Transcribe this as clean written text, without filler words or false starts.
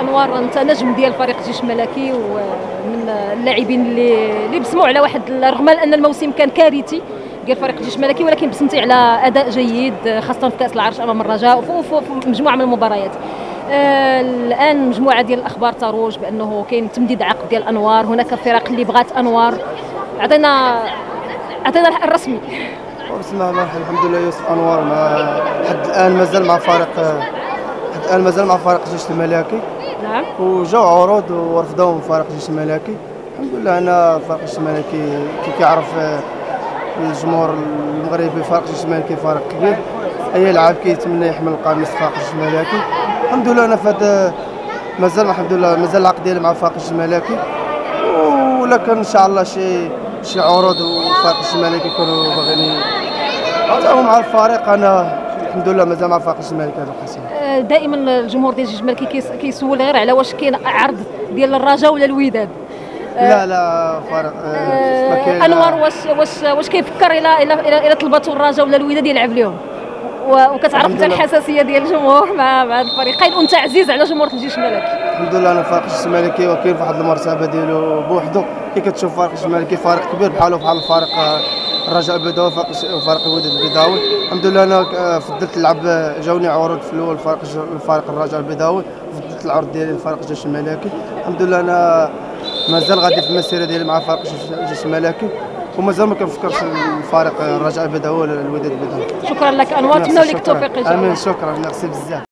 انوار انت نجم ديال فريق الجيش الملكي ومن اللاعبين اللي بسموا على واحد، رغم ان الموسم كان كارثي ديال فريق الجيش الملكي، ولكن بسمتي على اداء جيد خاصه في كاس العرش امام الرجاء وفي مجموعه من المباريات. الان مجموعه ديال الاخبار تروج بانه كاين تمديد عقد ديال انوار، هناك فرق اللي بغات انوار. عطينا الرسمي. بسم الله الرحمن الرحيم. الحمد لله يوسف انوار حد الان مازال مع فريق الجيش الملكي. نعم. وجاو عروض ورفضوا من فريق الجيش الملكي. الحمد لله انا فريق الجيش الملكي كي كيعرف الجمهور المغربي فريق الجيش الملكي فريق كبير، اي لاعب كيتمنى يحمل قميص فريق الجيش الملكي. الحمد لله انا فهاد مازال العقد ديالي مع فريق الجيش الملكي، ولكن ان شاء الله شي عروض وفريق الجيش الملكي يكونوا باغيين يتعاونوا مع الفريق. انا الحمد لله مازال مع فريق الجيش الملكي هذا القسم. دائما الجمهور ديال الجيش الملكي كيسول غير على واش كاين عرض ديال الرجاء ولا الوداد. لا فرق انوار واش كيفكر الى طلبته الرجاء ولا الوداد يلعب لهم، وكتعرف انت الحساسيه ديال الجمهور مع هذا الفريقين وانت عزيز على جمهور الجيش الملكي. الحمد لله انا فريق الجيش الملكي وكاين في واحد المرتبه ديالو بوحدو، كي كتشوف فريق الجيش الملكي فريق كبير بحال فريق الرجاء البيضاوي وفريق الوداد البيضاوي. الحمد لله انا فضلت نلعب، جاوني عروض في الاول فريق الرجاء البيضاوي، فضلت العرض ديالي لفريق الجيش الملكي. الحمد لله انا مازال غادي في المسيره ديالي مع فريق الجيش الملكي، ومازال ما كنفكرش الفريق الرجاء البيضاوي ولا الوداد البيضاوي. شكرا لك انوار، نتمنوا لك التوفيق ان شاء الله. امين، شكرا، ميرسي بزاف.